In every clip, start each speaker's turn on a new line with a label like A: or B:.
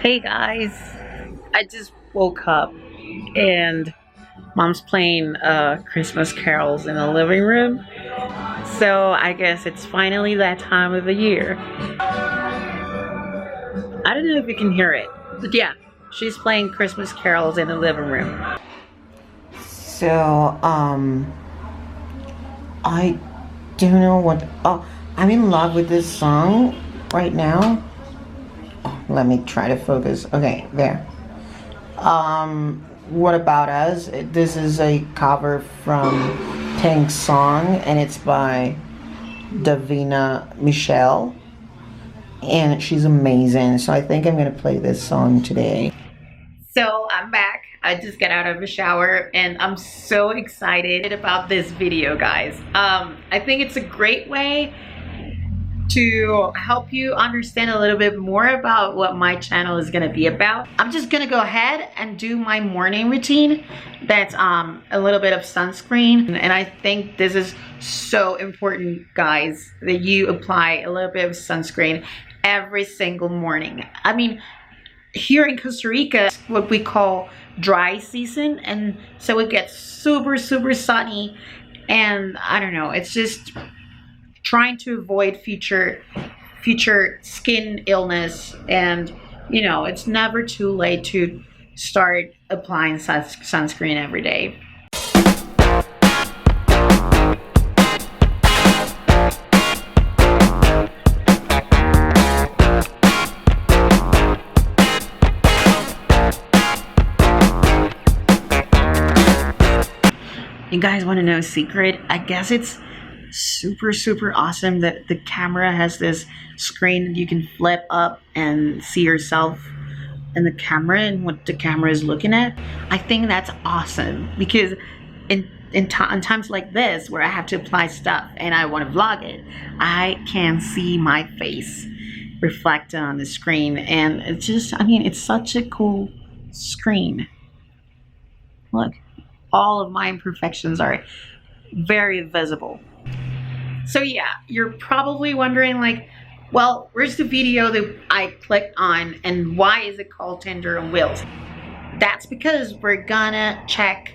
A: Hey guys, I just woke up and mom's playing Christmas carols in the living room. So I guess it's finally that time of the year. I don't know if you can hear it, but yeah, she's playing Christmas carols in the living room.
B: So, I don't know what. Oh, I'm in love with this song right now. Oh, let me try to focus. Okay, there. What About Us? This is a cover from Pink's song, and it's by Davina Michelle, and she's amazing. So I think I'm gonna play this song today.
A: So I'm back. I just got out of the shower and I'm so excited about this video, guys. I think it's a great way to help you understand a little bit more about what my channel is gonna be about. I'm just gonna go ahead and do my morning routine. That's a little bit of sunscreen, and I think this is so important, guys, that you apply a little bit of sunscreen every single morning. I mean, here in Costa Rica, it's what we call dry season, and so it gets super sunny, and I don't know, it's just trying to avoid future skin illness. And you know, it's never too late to start applying sunscreen every day. You guys want to know a secret? I guess it's super awesome that the camera has this screen that you can flip up and see yourself in the camera and what the camera is looking at. I think that's awesome because in times like this where I have to apply stuff and I want to vlog it, I can see my face reflected on the screen, and it's just, I mean, it's such a cool screen. Look, all of my imperfections are very visible. So yeah, you're probably wondering like, well, where's the video that I clicked on and why is it called Tinder and Wills? That's because we're gonna check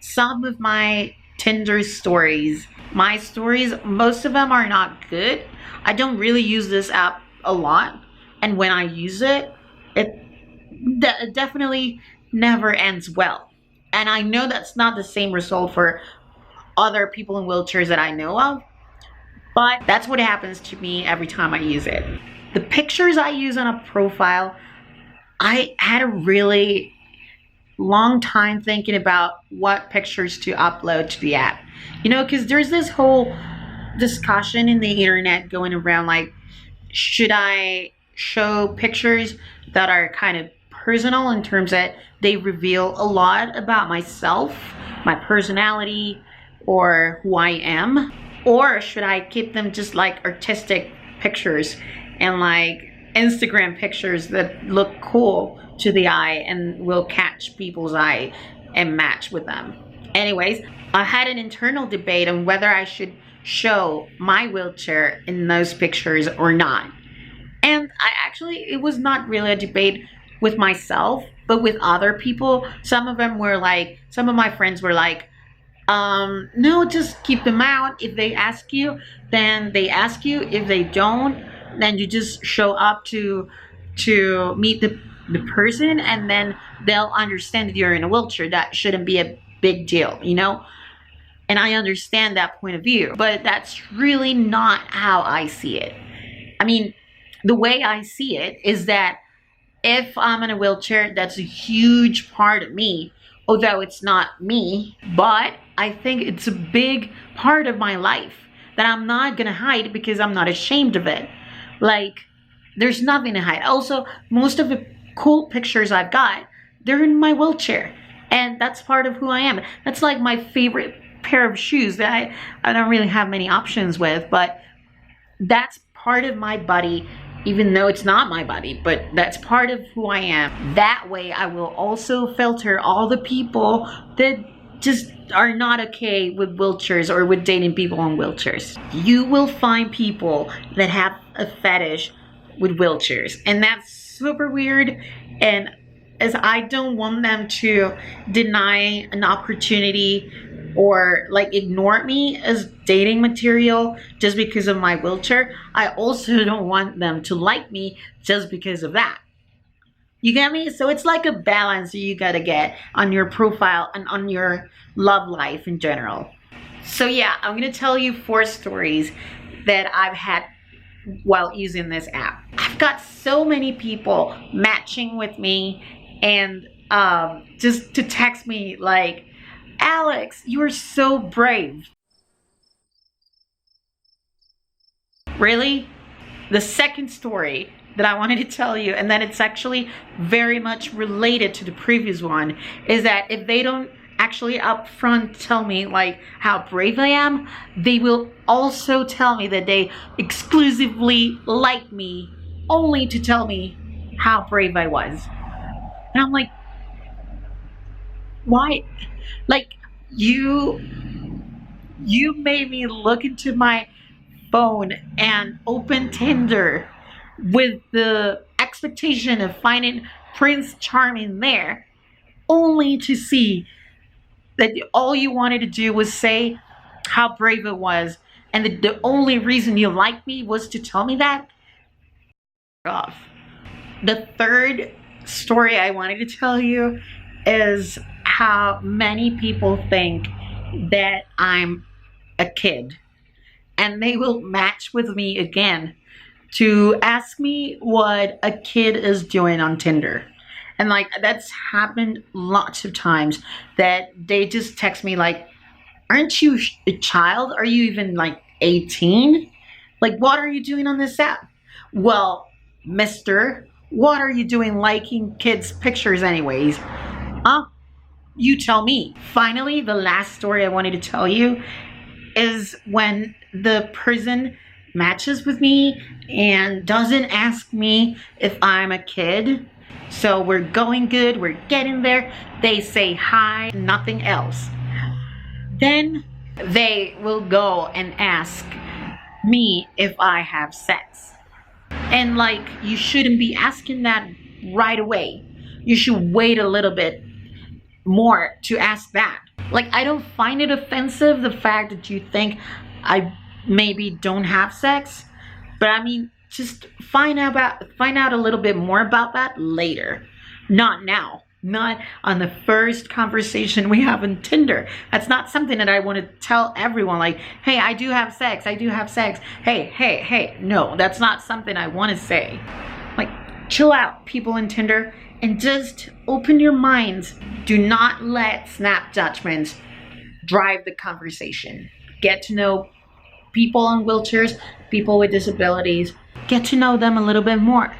A: some of my Tinder stories. My stories, most of them are not good. I don't really use this app a lot, and when I use it, it definitely never ends well. And I know that's not the same result for other people in wheelchairs that I know of, but that's what happens to me every time I use it. The pictures I use on a profile, I had a really long time thinking about what pictures to upload to the app. You know, because there's this whole discussion in the internet going around like, should I show pictures that are kind of personal in terms that they reveal a lot about myself, my personality, or who I am? Or should I keep them just like artistic pictures and like Instagram pictures that look cool to the eye and will catch people's eye and match with them? Anyways, I had an internal debate on whether I should show my wheelchair in those pictures or not. And it was not really a debate with myself, but with other people. Some of my friends were like, no, just keep them out. If they ask you, then they ask you. If they don't, then you just show up to meet the person, and then they'll understand that you're in a wheelchair. That shouldn't be a big deal, you know? And I understand that point of view, but that's really not how I see it. I mean, the way I see it is that if I'm in a wheelchair, that's a huge part of me, although it's not me, but I think it's a big part of my life that I'm not gonna hide because I'm not ashamed of it. Like, there's nothing to hide. Also, most of the cool pictures I've got, they're in my wheelchair, and that's part of who I am. That's like my favorite pair of shoes that I don't really have many options with, but that's part of my body, even though it's not my body, but that's part of who I am. That way I will also filter all the people that just are not okay with wheelchairs or with dating people in wheelchairs. You will find people that have a fetish with wheelchairs, and that's super weird. And as I don't want them to deny an opportunity or like ignore me as dating material just because of my wheelchair, I also don't want them to like me just because of that. You get me? So it's like a balance you gotta get on your profile and on your love life in general. So yeah, I'm gonna tell you 4 stories that I've had while using this app. I've got so many people matching with me and just to text me like, Alex, you are so brave. Really? The second story that I wanted to tell you, and that it's actually very much related to the previous one, is that if they don't actually upfront tell me like how brave I am, they will also tell me that they exclusively like me only to tell me how brave I was. And I'm like, why? Like, you made me look into my phone and open Tinder with the expectation of finding Prince Charming there, only to see that all you wanted to do was say how brave it was, and the only reason you liked me was to tell me that. Off. The third story I wanted to tell you is how many people think that I'm a kid, and they will match with me again to ask me what a kid is doing on Tinder. And like, that's happened lots of times that they just text me like, aren't you a child? Are you even like 18? Like, what are you doing on this app? Well, mister, what are you doing liking kids' pictures anyways? Huh? You tell me. Finally, the last story I wanted to tell you is when the person matches with me and doesn't ask me if I'm a kid. So we're going good, we're getting there. They say hi, nothing else. Then they will go and ask me if I have sex. And like, you shouldn't be asking that right away. You should wait a little bit more to ask that. Like, I don't find it offensive, the fact that you think I maybe don't have sex, but I mean, just find out a little bit more about that later. Not now. Not on the first conversation we have on Tinder. That's not something that I want to tell everyone like, hey, I do have sex. I do have sex. Hey. No, that's not something I want to say. Like, chill out, people in Tinder, and just open your minds. Do not let snap judgments drive the conversation. Get to know people on wheelchairs, people with disabilities. Get to know them a little bit more.